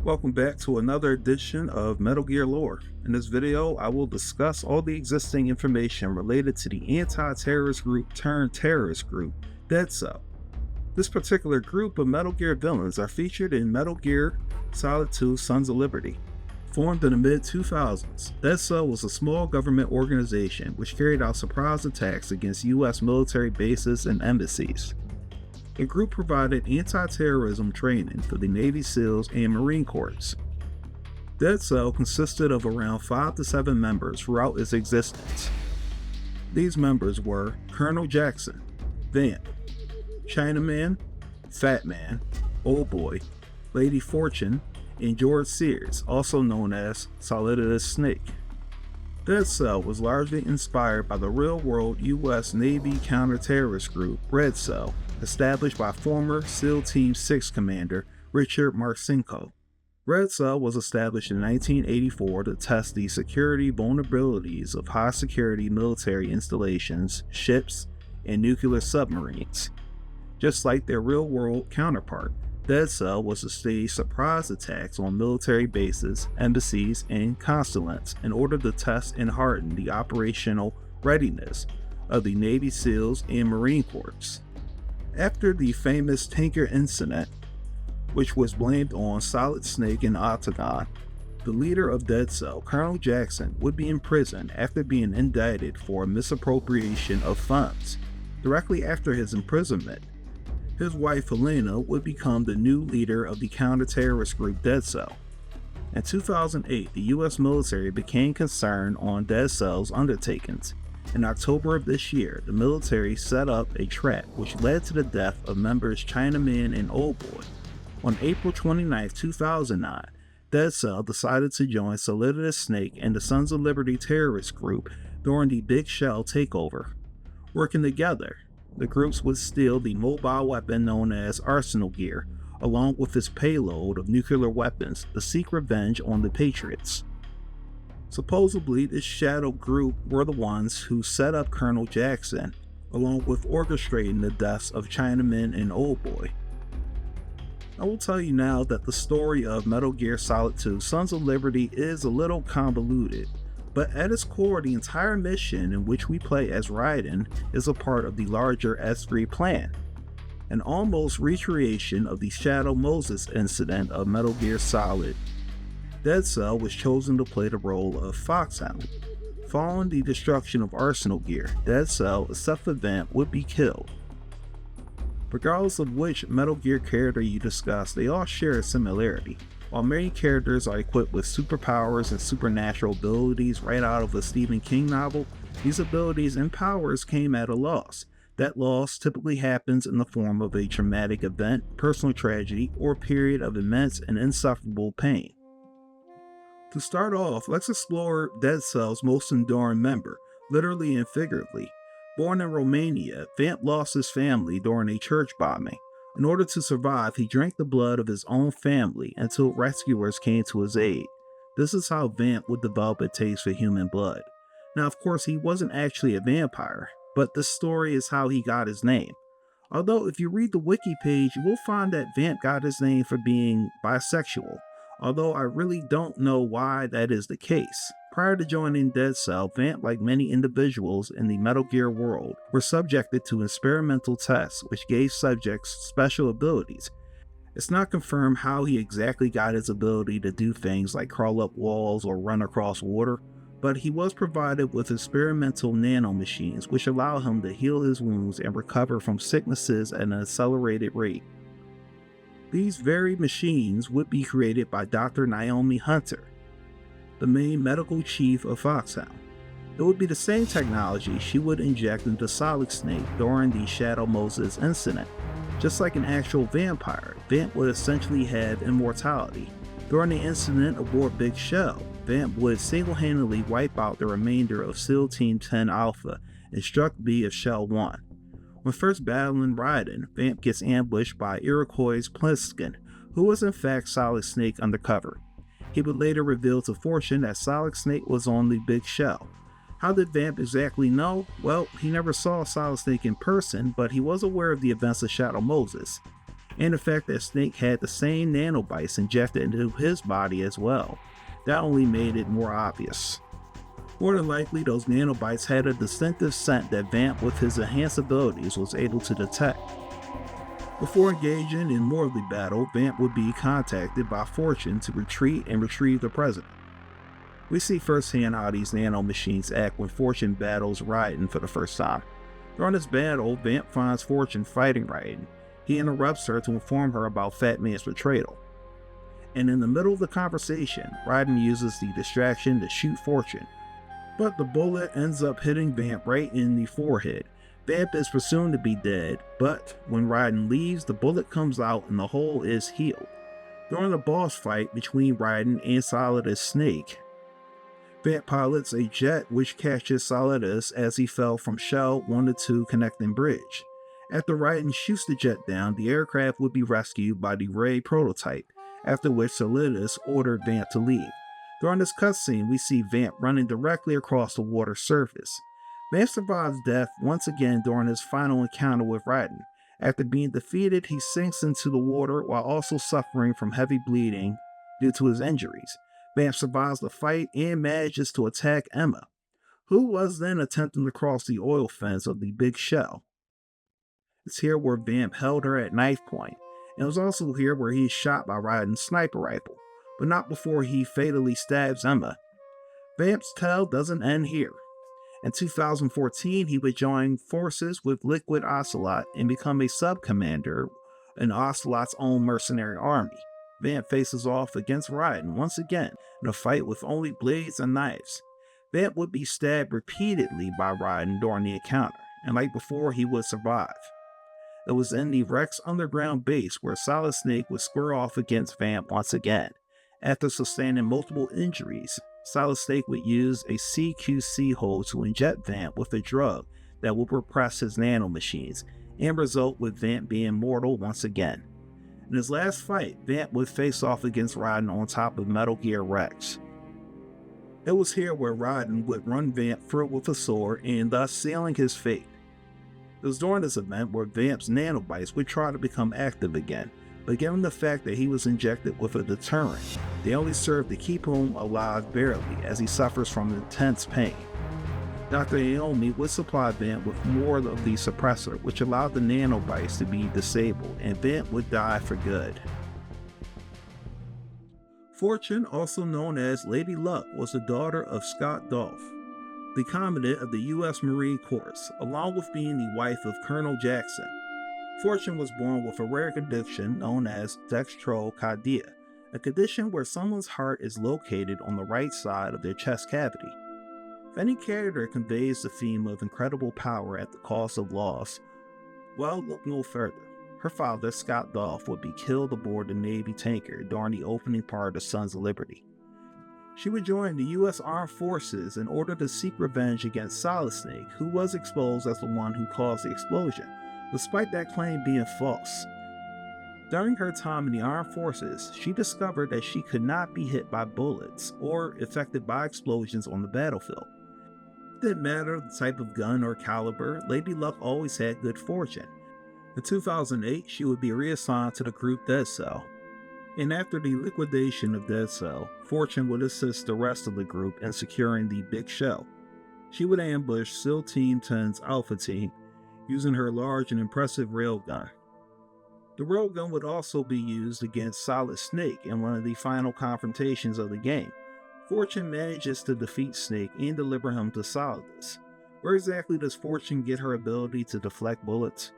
Welcome back to another edition of Metal Gear Lore. In this video, I will discuss all the existing information related to the anti-terrorist group turned terrorist group, Dead Cell. This particular group of Metal Gear villains are featured in Metal Gear Solid 2 Sons of Liberty. Formed in the mid-2000s, Dead Cell was a small government organization which carried out surprise attacks against U.S. military bases and embassies. The group provided anti-terrorism training for the Navy SEALs and Marine Corps. Dead Cell consisted of around 5 to 7 members throughout its existence. These members were Colonel Jackson, Vamp, Chinaman, Fatman, Old Boy, Lady Fortune, and George Sears, also known as Solidus Snake. Dead Cell was largely inspired by the real-world U.S. Navy counter-terrorist group Red Cell, established by former SEAL Team 6 commander Richard Marcinko. Red Cell was established in 1984 to test the security vulnerabilities of high-security military installations, ships, and nuclear submarines. Just like their real-world counterpart, Dead Cell was to stage surprise attacks on military bases, embassies, and consulates in order to test and harden the operational readiness of the Navy SEALs and Marine Corps. After the famous tanker incident, which was blamed on Solid Snake and Octagon, the leader of Dead Cell, Colonel Jackson, would be imprisoned after being indicted for misappropriation of funds. Directly after his imprisonment, his wife Helena would become the new leader of the counter-terrorist group Dead Cell. In 2008, the U.S. military became concerned on Dead Cell's undertakings. In October of this year, the military set up a trap which led to the death of members Chinaman and Old Boy. On April 29, 2009, Dead Cell decided to join Solidus Snake and the Sons of Liberty terrorist group during the Big Shell takeover. Working together, the groups would steal the mobile weapon known as Arsenal Gear, along with its payload of nuclear weapons to seek revenge on the Patriots. Supposedly, this shadow group were the ones who set up Colonel Jackson, along with orchestrating the deaths of Chinaman and Old Boy. I will tell you now that the story of Metal Gear Solid 2 Sons of Liberty is a little convoluted, but at its core, the entire mission in which we play as Raiden is a part of the larger S3 plan, an almost recreation of the Shadow Moses incident of Metal Gear Solid. Dead Cell was chosen to play the role of Foxhound. Following the destruction of Arsenal Gear, Dead Cell, except for Vamp, would be killed. Regardless of which Metal Gear character you discuss, they all share a similarity. While many characters are equipped with superpowers and supernatural abilities right out of a Stephen King novel, these abilities and powers came at a loss. That loss typically happens in the form of a traumatic event, personal tragedy, or a period of immense and insufferable pain. To start off, let's explore Dead Cell's most enduring member, literally and figuratively. Born in Romania, Vamp lost his family during a church bombing. In order to survive, he drank the blood of his own family until rescuers came to his aid. This is how Vamp would develop a taste for human blood. Now, of course, he wasn't actually a vampire, but this story is how he got his name. Although, if you read the wiki page, you will find that Vamp got his name for being bisexual, although I really don't know why that is the case. Prior to joining Dead Cell, Vamp, like many individuals in the Metal Gear world, were subjected to experimental tests which gave subjects special abilities. It's not confirmed how he exactly got his ability to do things like crawl up walls or run across water, but he was provided with experimental nanomachines which allow him to heal his wounds and recover from sicknesses at an accelerated rate. These very machines would be created by Dr. Naomi Hunter, the main medical chief of Foxhound. It would be the same technology she would inject into Solid Snake during the Shadow Moses incident. Just like an actual vampire, Vamp would essentially have immortality. During the incident aboard Big Shell, Vamp would single-handedly wipe out the remainder of SEAL Team 10 Alpha and struck B of Shell 1. When first battling Raiden, Vamp gets ambushed by Iroquois Pliskin, who was in fact Solid Snake undercover. He would later reveal to Fortune that Solid Snake was on the Big Shell. How did Vamp exactly know? Well, he never saw Solid Snake in person, but he was aware of the events of Shadow Moses. and the fact that Snake had the same nanobites injected into his body as well. That only made it more obvious. More than likely, those nanobites had a distinctive scent that Vamp, with his enhanced abilities, was able to detect. Before engaging in more of the battle, Vamp would be contacted by Fortune to retreat and retrieve the president. We see firsthand how these nanomachines act when Fortune battles Raiden for the first time. During this battle, Vamp finds Fortune fighting Raiden. He interrupts her to inform her about Fatman's betrayal. And in the middle of the conversation, Raiden uses the distraction to shoot Fortune, but the bullet ends up hitting Vamp right in the forehead. Vamp is presumed to be dead, but when Raiden leaves, the bullet comes out and the hole is healed. During the boss fight between Raiden and Solidus Snake, Vamp pilots a jet which catches Solidus as he fell from Shell 1-2 connecting bridge. After Raiden shoots the jet down, the aircraft would be rescued by the Ray prototype, after which Solidus ordered Vamp to leave. During this cutscene, we see Vamp running directly across the water's surface. Vamp survives death once again during his final encounter with Raiden. After being defeated, he sinks into the water while also suffering from heavy bleeding due to his injuries. Vamp survives the fight and manages to attack Emma, who was then attempting to cross the oil fence of the big shell. It's here where Vamp held her at knife point, and it was also here where he is shot by Raiden's sniper rifle, but not before he fatally stabs Emma. Vamp's tale doesn't end here. In 2014, he would join forces with Liquid Ocelot and become a sub-commander in Ocelot's own mercenary army. Vamp faces off against Raiden once again in a fight with only blades and knives. Vamp would be stabbed repeatedly by Raiden during the encounter, and like before, he would survive. It was in the Rex underground base where Solid Snake would square off against Vamp once again. After sustaining multiple injuries, Solid Snake would use a CQC hole to inject Vamp with a drug that would repress his nanomachines and result with Vamp being mortal once again. In his last fight, Vamp would face off against Raiden on top of Metal Gear Rex. It was here where Raiden would run Vamp through with a sword and thus sealing his fate. It was during this event where Vamp's nanobites would try to become active again, but given the fact that he was injected with a deterrent, they only served to keep him alive barely as he suffers from intense pain. Dr. Aomi would supply Vamp with more of the suppressor, which allowed the nanobites to be disabled, and Vamp would die for good. Fortune, also known as Lady Luck, was the daughter of Scott Dolph, the Commandant of the U.S. Marine Corps, along with being the wife of Colonel Jackson. Fortune was born with a rare condition known as dextrocardia, a condition where someone's heart is located on the right side of their chest cavity. If any character conveys the theme of incredible power at the cost of loss, well, look no further. Her father, Scott Dolph, would be killed aboard the Navy tanker during the opening part of Sons of Liberty. She would join the U.S. Armed Forces in order to seek revenge against Solid Snake, who was exposed as the one who caused the explosion, despite that claim being false. During her time in the Armed Forces, she discovered that she could not be hit by bullets or affected by explosions on the battlefield. It didn't matter the type of gun or caliber, Lady Luck always had good fortune. In 2008, she would be reassigned to the group Dead Cell. And after the liquidation of Dead Cell, Fortune would assist the rest of the group in securing the Big Shell. She would ambush SEAL Team 10's Alpha Team using her large and impressive railgun. The railgun would also be used against Solid Snake in one of the final confrontations of the game. Fortune manages to defeat Snake and deliver him to Solidus. Where exactly does Fortune get her ability to deflect bullets?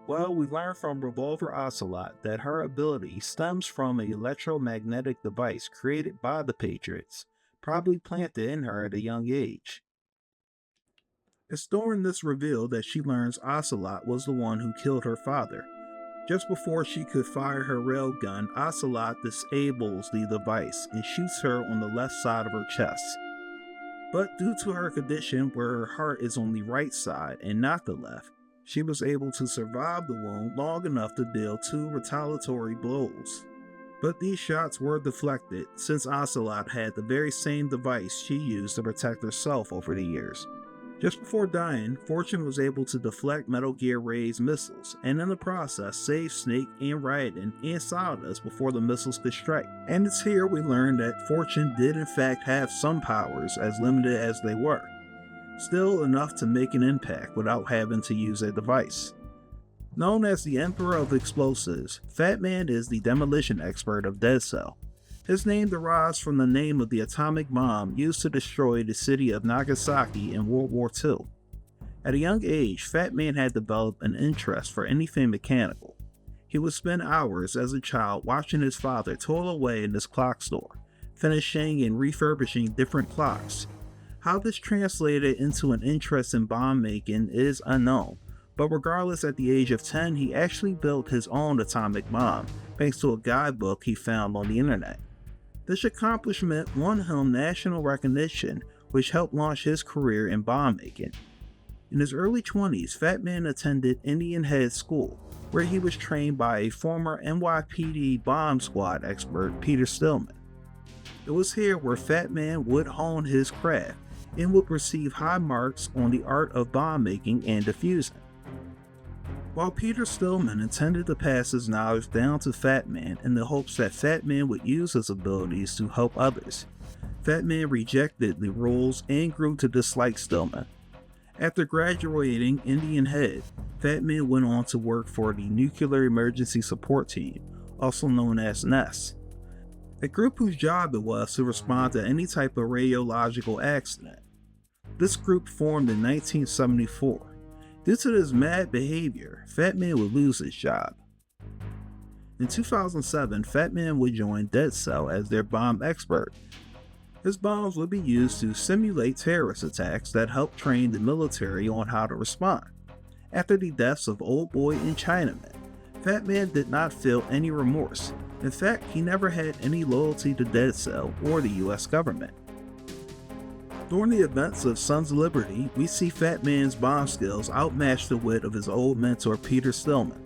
Well, we learn from Revolver Ocelot that her ability stems from an electromagnetic device created by the Patriots, probably planted in her at a young age. It's during this reveal that she learns Ocelot was the one who killed her father. Just before she could fire her railgun, Ocelot disables the device and shoots her on the left side of her chest. But due to her condition where her heart is on the right side and not the left, she was able to survive the wound long enough to deal 2 retaliatory blows. But these shots were deflected since Ocelot had the very same device she used to protect herself over the years. Just before dying, Fortune was able to deflect Metal Gear Ray's missiles, and in the process save Snake and Raiden and Solidus before the missiles could strike. And it's here we learn that Fortune did in fact have some powers, as limited as they were. Still enough to make an impact without having to use a device. Known as the Emperor of Explosives, Fatman is the demolition expert of Dead Cell. His name derives from the name of the atomic bomb used to destroy the city of Nagasaki in World War II. At a young age, Fatman had developed an interest for anything mechanical. He would spend hours as a child watching his father toil away in his clock store, finishing and refurbishing different clocks. How this translated into an interest in bomb making is unknown, but regardless, at the age of 10, he actually built his own atomic bomb, thanks to a guidebook he found on the internet. This accomplishment won him national recognition, which helped launch his career in bomb making. In his early 20s, Fatman attended Indian Head School, where he was trained by a former NYPD bomb squad expert, Peter Stillman. It was here where Fatman would hone his craft and would receive high marks on the art of bomb making and defusing. While Peter Stillman intended to pass his knowledge down to Fatman in the hopes that Fatman would use his abilities to help others, Fatman rejected the rules and grew to dislike Stillman. After graduating Indian Head, Fatman went on to work for the Nuclear Emergency Support Team, also known as NES, a group whose job it was to respond to any type of radiological accident. This group formed in 1974. Due to this mad behavior, Fatman would lose his job. In 2007, Fatman would join Dead Cell as their bomb expert. His bombs would be used to simulate terrorist attacks that helped train the military on how to respond. After the deaths of Old Boy and Chinaman, Fatman did not feel any remorse. In fact, he never had any loyalty to Dead Cell or the US government. During the events of Sons of Liberty, we see Fatman's bomb skills outmatch the wit of his old mentor Peter Stillman.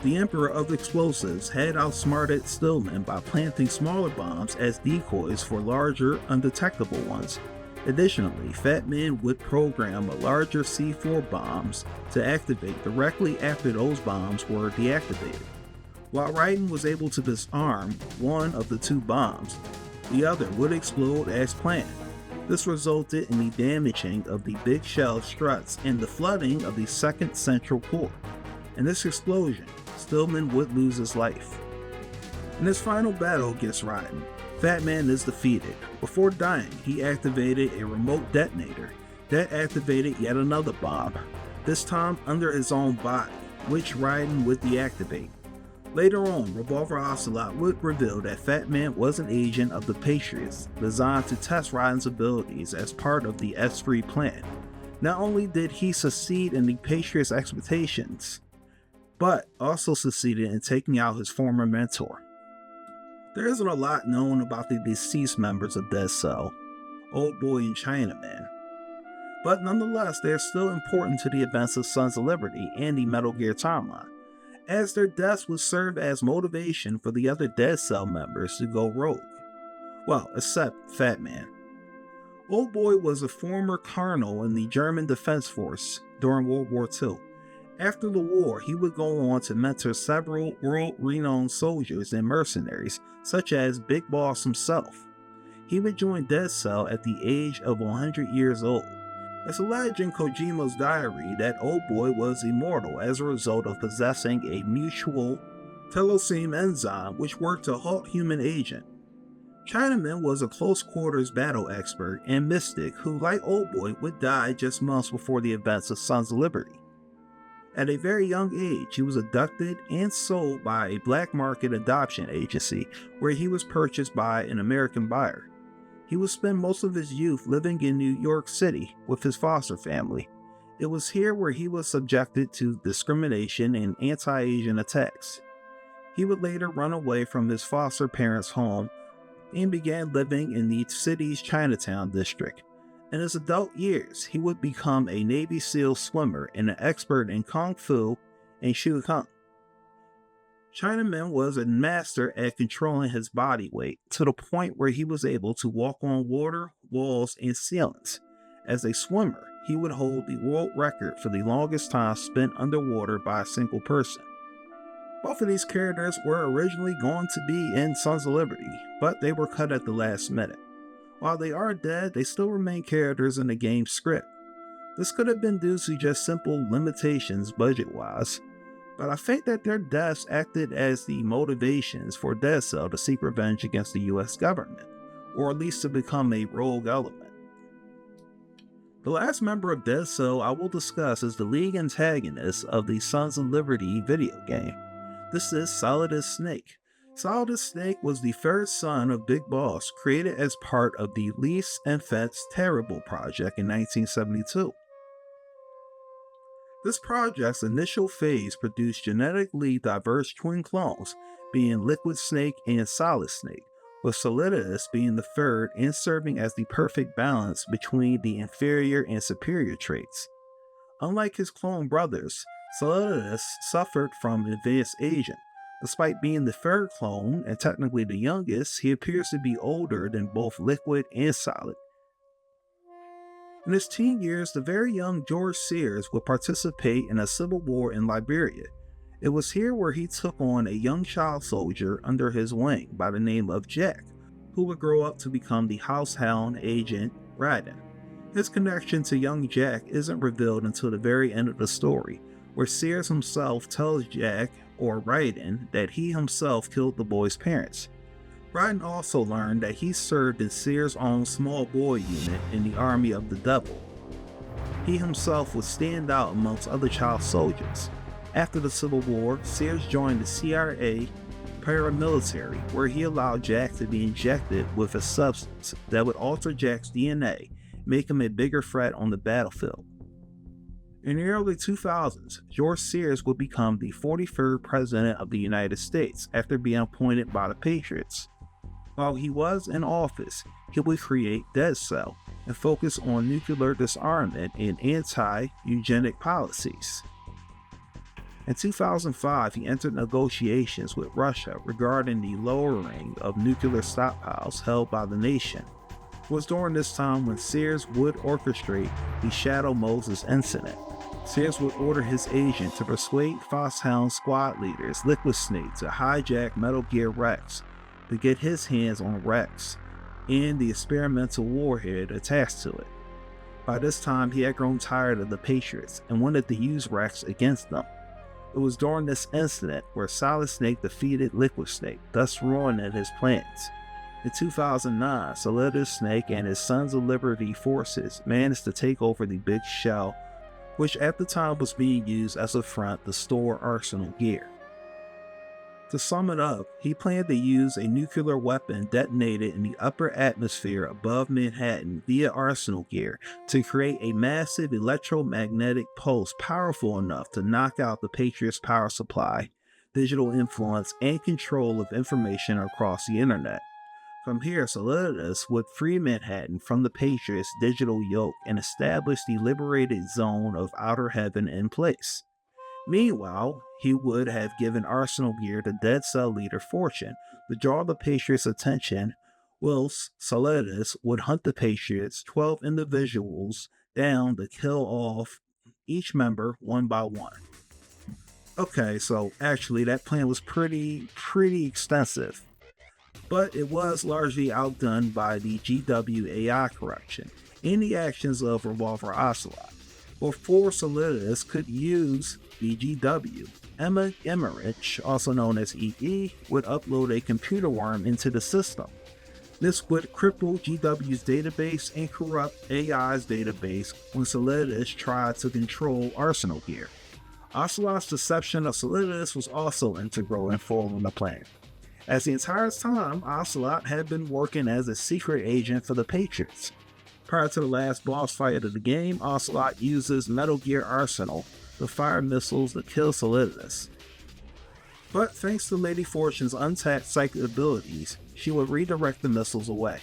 The Emperor of Explosives had outsmarted Stillman by planting smaller bombs as decoys for larger, undetectable ones. Additionally, Fatman would program a larger C4 bombs to activate directly after those bombs were deactivated. While Raiden was able to disarm one of the two bombs, the other would explode as planned. This resulted in the damaging of the big shell struts and the flooding of the second central core. In this explosion, Stillman would lose his life. In his final battle against Raiden, Fatman is defeated. Before dying, he activated a remote detonator that activated yet another bomb, this time under his own body, which Raiden would deactivate. Later on, Revolver Ocelot would reveal that Fatman was an agent of the Patriots, designed to test Raiden's abilities as part of the S3 plan. Not only did he succeed in the Patriots' expectations, but also succeeded in taking out his former mentor. There isn't a lot known about the deceased members of Dead Cell, Old Boy and Chinaman, but nonetheless they are still important to the events of Sons of Liberty and the Metal Gear timeline, as their deaths would serve as motivation for the other Dead Cell members to go rogue. Well, except Fatman. Old Boy was a former colonel in the German Defense Force during World War II. After the war, he would go on to mentor several world-renowned soldiers and mercenaries, such as Big Boss himself. He would join Dead Cell at the age of 100 years old. It's alleged in Kojima's diary that Old Boy was immortal as a result of possessing a mutual teloseme enzyme which worked to halt human aging. Chinaman was a close-quarters battle expert and mystic who, like Old Boy, would die just months before the events of Sons of Liberty. At a very young age, he was abducted and sold by a black market adoption agency where he was purchased by an American buyer. He would spend most of his youth living in New York City with his foster family. It was here where he was subjected to discrimination and anti-Asian attacks. He would later run away from his foster parents' home and began living in the city's Chinatown district. In his adult years, he would become a Navy SEAL swimmer and an expert in Kung Fu and Shoo Kung. Chinaman was a master at controlling his body weight to the point where he was able to walk on water, walls, and ceilings. As a swimmer, he would hold the world record for the longest time spent underwater by a single person. Both of these characters were originally going to be in Sons of Liberty, but they were cut at the last minute. While they are dead, they still remain characters in the game's script. This could have been due to just simple limitations budget-wise, but I think that their deaths acted as the motivations for Dead Cell to seek revenge against the US government, or at least to become a rogue element. The last member of Dead Cell I will discuss is the lead antagonist of the Sons of Liberty video game. This is Solidus Snake. Solidus Snake was the third son of Big Boss, created as part of the Lease and Fence Terrible project in 1972. This project's initial phase produced genetically diverse twin clones, being Liquid Snake and Solid Snake, with Solidus being the third and serving as the perfect balance between the inferior and superior traits. Unlike his clone brothers, Solidus suffered from advanced aging. Despite being the third clone, and technically the youngest, he appears to be older than both Liquid and Solid. In his teen years, the very young George Sears would participate in a civil war in Liberia. It was here where he took on a young child soldier under his wing by the name of Jack, who would grow up to become the househound agent Raiden. His connection to young Jack isn't revealed until the very end of the story, where Sears himself tells Jack, or Raiden, that he himself killed the boy's parents. Raiden also learned that he served in Sears' own small boy unit in the Army of the Devil. He himself would stand out amongst other child soldiers. After the Civil War, Sears joined the CIA paramilitary, where he allowed Jack to be injected with a substance that would alter Jack's DNA, make him a bigger threat on the battlefield. In the early 2000s, George Sears would become the 43rd President of the United States after being appointed by the Patriots. While he was in office, he would create Dead Cell and focus on nuclear disarmament and anti-eugenic policies. In 2005, he entered negotiations with Russia regarding the lowering of nuclear stockpiles held by the nation. It was during this time when Sears would orchestrate the Shadow Moses incident. Sears would order his agent to persuade Foxhound squad leaders Liquid Snake to hijack Metal Gear Rex to get his hands on Rex and the experimental warhead attached to it. By this time, he had grown tired of the Patriots and wanted to use Rex against them. It was during this incident where Solid Snake defeated Liquid Snake, thus ruining his plans. In 2009, Solidus Snake and his Sons of Liberty forces managed to take over the Big Shell, which at the time was being used as a front to store Arsenal gear. To sum it up, he planned to use a nuclear weapon detonated in the upper atmosphere above Manhattan via Arsenal gear to create a massive electromagnetic pulse powerful enough to knock out the Patriots' power supply, digital influence, and control of information across the internet. From here, Solidus would free Manhattan from the Patriots' digital yoke and establish the liberated zone of Outer Heaven in place. Meanwhile, he would have given Arsenal gear to Dead Cell leader Fortune to draw the Patriots' attention, whilst Solidus would hunt the Patriots' 12 individuals down to kill off each member one by one. Okay, so actually that plan was pretty extensive, but it was largely outdone by the GW AI corruption and the actions of Revolver Ocelot. Before Solidus could use the GW, Emma Emmerich, also known as EE, would upload a computer worm into the system. This would cripple GW's database and corrupt AI's database when Solidus tried to control Arsenal gear. Ocelot's deception of Solidus was also integral in foiling the plan. As the entire time, Ocelot had been working as a secret agent for the Patriots. Prior to the last boss fight of the game, Ocelot uses Metal Gear Arsenal to fire missiles to kill Solidus. But thanks to Lady Fortune's untapped psychic abilities, she would redirect the missiles away.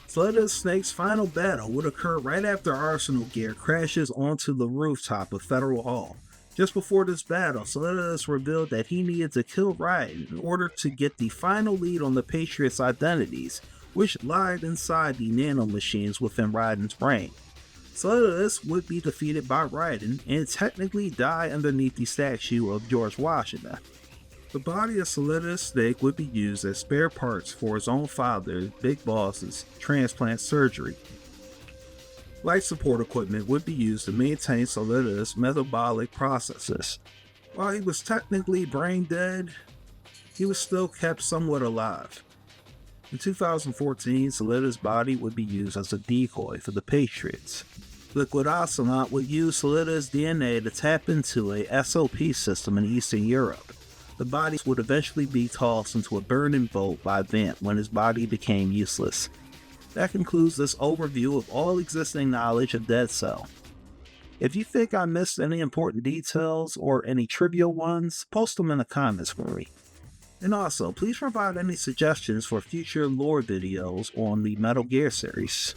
Solidus Snake's final battle would occur right after Arsenal gear crashes onto the rooftop of Federal Hall. Just before this battle, Solidus revealed that he needed to kill Raiden in order to get the final lead on the Patriots' identities, which lied inside the nanomachines within Raiden's brain. Solidus would be defeated by Raiden and technically die underneath the statue of George Washington. The body of Solidus Snake would be used as spare parts for his own father, Big Boss's transplant surgery. Life support equipment would be used to maintain Solidus' metabolic processes. While he was technically brain dead, he was still kept somewhat alive. In 2014, Solidus' body would be used as a decoy for the Patriots. Liquid Ocelot would use Solidus' DNA to tap into a SOP system in Eastern Europe. The bodies would eventually be tossed into a burning boat by Vamp when his body became useless. That concludes this overview of all existing knowledge of Dead Cell. If you think I missed any important details or any trivial ones, post them in the comments for me. And also, please provide any suggestions for future lore videos on the Metal Gear series.